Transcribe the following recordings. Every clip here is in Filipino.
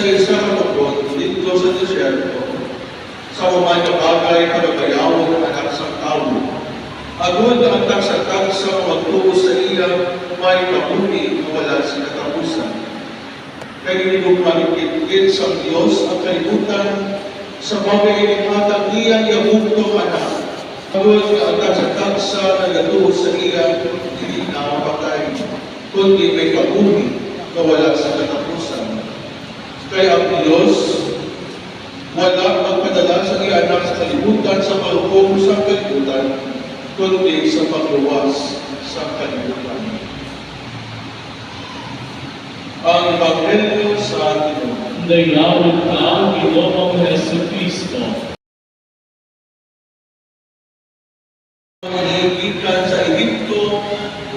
sa isang katapon dito sa desierto, sa umay na bagay kagabayawon ng anak sa tao. Agud ang tagsa-tagsa magtuo sa iya, may kabuhi na wala sa katapusan. Kaya nilong malikit sa Diyos ang kalibutan sa bagay ng hatang niya iabugto anak. Agud ang tagsa-tagsa na natuo sa iya, hindi na mapatay, kundi may kabuhi na wala sa katapusan. Kaya ang Diyos wala magpadala sa iya anak sa kalibutan sa paghukom sa kalibutan, kundi sa pagluwas sa kalibutan. Ang Ebanghelyo sa Ginoo. Naglawag ka ang Ginoong Jesucristo. Nangigikan sa Egipto,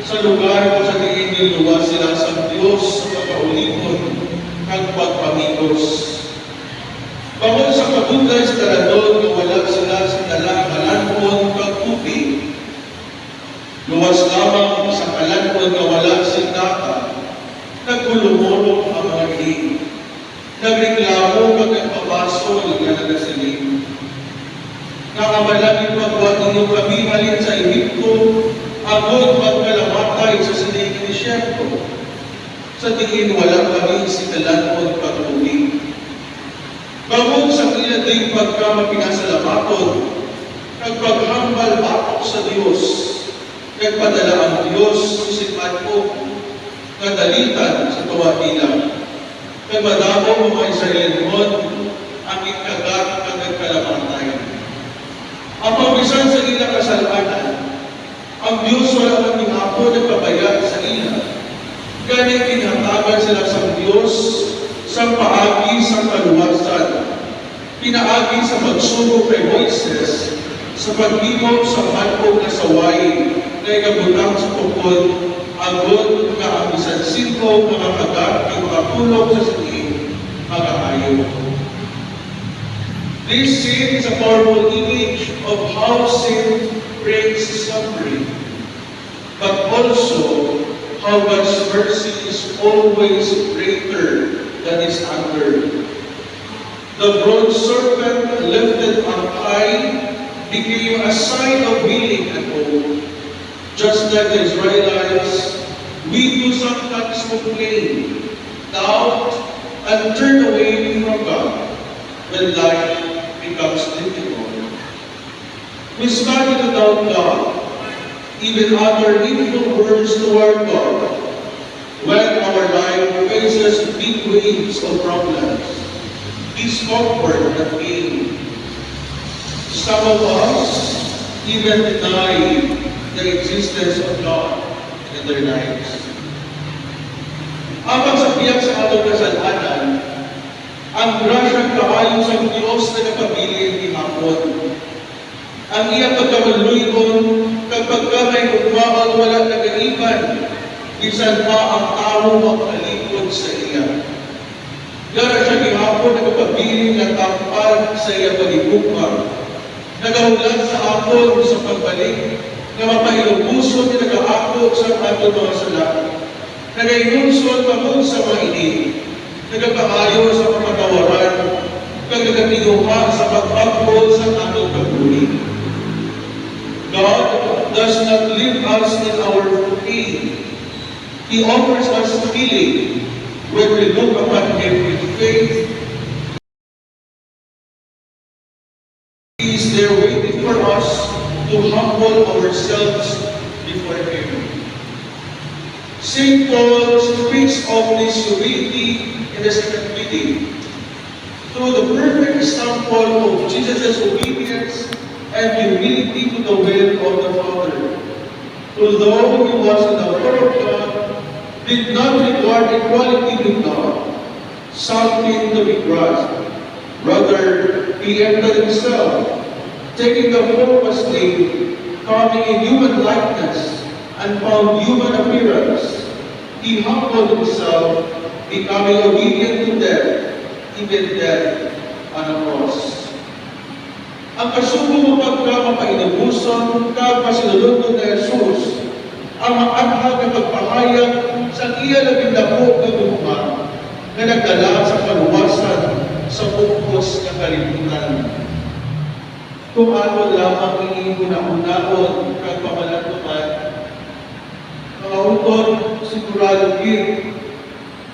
sa lugar kung sa diin niluwas sila sa Diyos sa pagkaulikon ang pagpamigos. Bawal sa kabutay sa taladon, wala sila sa talang-alanon pag-tubig. Luwas lamang sa kalanon na wala sinaka, nagkulumulong ang mga iling. Nagreklamo kag nagpapasol na nagasiling. Nakamalangin pagbuhat ninyo kami halin sa Egipto, agod magkalamatay sa siling ni Siyempo. Sa tingin wala kami si kalanon pag-tubig. Bawal sa kinating pagkamapinasalamaton, nagpaghambal ako sa Diyos. Nagpadala ang Diyos si Matko, kadalitan sa tuwa nila. Nagmadamo mga Israelimon, ang ikagat ang nagkalamatay. Ang pagbisan sa ila kasalanan, ang Diyos wala kaming hapon nagpabaya sa ila. Ganit kinahatagan sila sa Diyos sa paagi sa kaluwasan. Pinaagi sa pagsugo kay Moises, sa pagbibog sa manpog na sawayin, na ikabutang sa pukod, agod na ang isang singko, mga kagat, ang makatulog sa sining, mga ayaw. This sin is a powerful image of how sin brings suffering, but also how God's mercy is always greater than His anger. The bronze serpent lifted up high became a sign of healing and hope. Just like the Israelites, we do sometimes complain, doubt, and turn away from God when life becomes difficult. We start to doubt God, even utter evil words toward God, when our life faces big waves of problems, discomfort, and pain. Some of us even deny the existence of God in their lives. Apat sa biyak sa atong kasalanan, ang grasyang kaayo sa Diyos na nakabilin ni hapon. Ang iyang pagkamaluygon, kapag kamay ugmaon wala nagaiban, bisan pa ang tao makalikod sa iya. Gara siya gihapon nagpabilin ng tampal sa iya pagibukang. Nagahulat sa apon sa pagbalik, na mapailubuson ni nag-aakot sa ato mga sala. Nagainunsod pamod sa mga ini, nagapaayo sa pagkatawaran, kag nagatinuha sa pagpagpod sa atong pagbuhi. God does not leave us in our pain. He offers us healing when we look upon Him with faith. He is there waiting for us to humble ourselves before Him. St. Paul speaks of this humility in the second reading. Through the perfect example of Jesus' obedience and humility to the will of the Father. Although He was in the form of God, did not regard equality with God, something to be grasped. Rather, He emptied Himself, taking the form of a slave, coming in human likeness, and found human appearance. He humbled Himself, becoming obedient to death, even death on a cross. Ang kasugo mo pagka-mapainubuson, kag-pasinulunod na Jesus, ang maanhag na pagpahayag sa iya labing dako na gugma, na nagdala sa kaluwasan kung ano lamang iingunaon kag pamalantukan, mga utod sigurado gid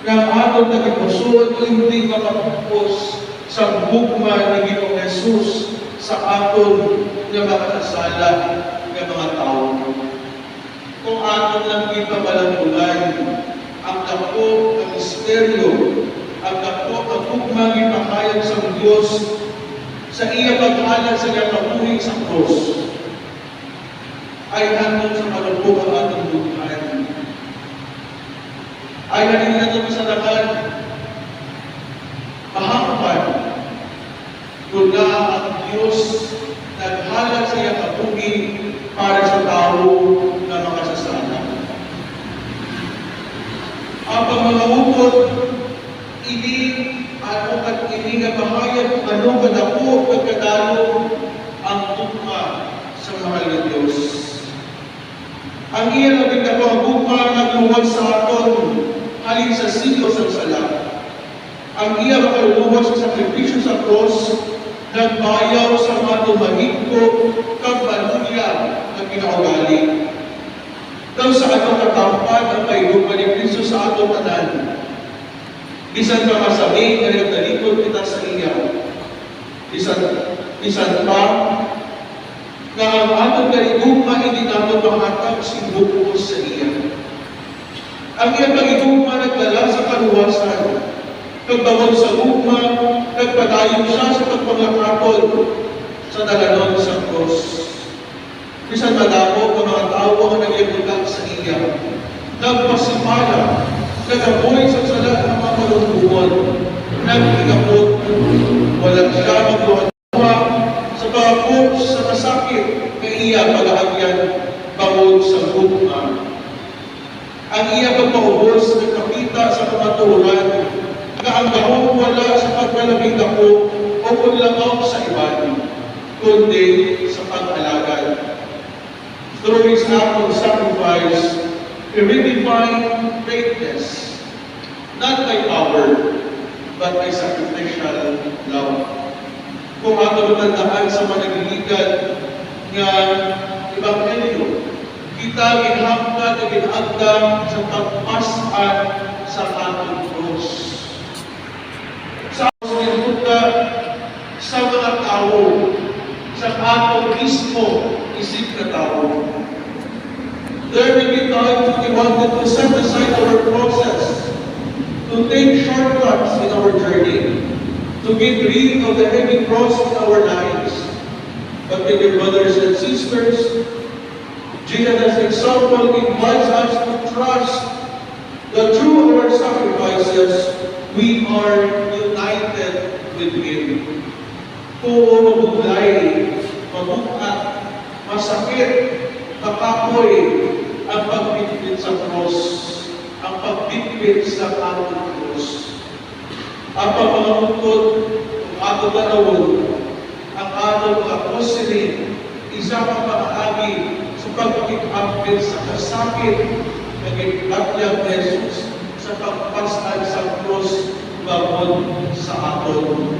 nga aton nagipasuod hindi makapupos sa bugma ni Ginoong Jesus sa aton nga makasala nga mga tao. Kung aton lang kita malantulan ang dako, ang misteryo, ang dako, ang bugma gipahayag sa Dios sa iya pag-alad sa kabuhi sa krus, ay handog sa kalubog ang atong buhay. Ay halina ito sa lakan, mahangpan, kung na ang Diyos naghalag sa iya kabuhi para sa tao na makasasala. Ang pagmamahukot, ini ano at ini nga bahayag ano kadako pagkadalo ang tugma sa mahal na Diyos. Ang iya na bigdako ang bugma nagluwag sa aton halin sa silo sa sala. Ang iya makaluluwag sa sakripisyo sa cross nagbayaw sa aton mahigko kag baluya na kinaugali. Daw sa atong katampan ang paigugma ni Kristo sa atong tanan. Bisan pa masabi na nagtalikod kita sa iya. Bisan pa na ang atong kaligugma hindi nato mahatag simbukos sa iya. Ang iyang kaligugma nagdala sa kaluwasan. Nagbawal sa ugma, nagpadayon siya sa pagpangakapon sa dalanon sa krus. Bisan madamo ang mga tao ang nagyabulag sa iya. Nagpasimala, nagaboy sa sala ng mga malungkuhan, nagkikapot, walang siya magluha sa pagkakot sa kasakit na iya pag-aagyan bangod sa bugma. Ang iya pagpaubos ng kapita sa kamaturan, na ang gahong wala sa pagmalabing dako o unlamaw sa iban, kundi sa pag-alagad. Through his act of sacrifice, he redefined greatness, not by power, but by sacrificial love. Kung ato matandaan sa managiligan nga Ebanghelyo, kita ginhangkad at ginagdam sa pagpasan sa atong krus. Sa pagpunta sa mga tao, sa atong mismo isip na tao. There may be times we wanted to set aside our process, to take shortcuts in our journey, to get rid of the heavy cross in our lives. But my dear brothers and sisters, Jesus as example invites us to trust that through our sacrifices, we are united with Him. Kung mabuglay, mabukat, masakit, makapoy, ang pagbitbit sa cross, ang pagbitbit sa atong cross. Ang pagmamangkod, ang atong tarawon, ang atong mga kusilin, isa pa paagi sa pagbitbit sa kasakit, naging-atyang Jesus sa pagpasan sa cross bangod sa aton.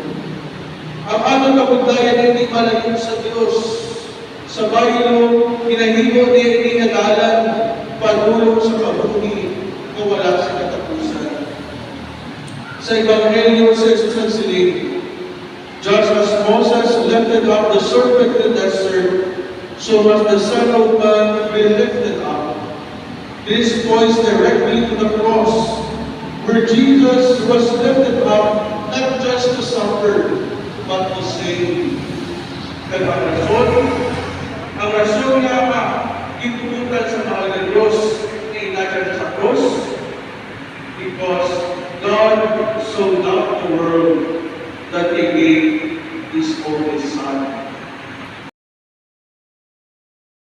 Ang atong kabuglayan hindi malayo sa Diyos. Sa baylo, pinahimo niya hindi nagalan, padulong sa kabuhi na wala sa katapusan. Sa Ebanghelyo sa Jesus ang siling, just as Moses lifted up the serpent in the desert, so must the Son of Man be lifted up. This points directly to the cross, where Jesus was lifted up not just to suffer, but to save. Kaya ang rason nga itutunan sa mahal na Diyos na inadyan sa cross, because God so loved the world that He gave His only Son.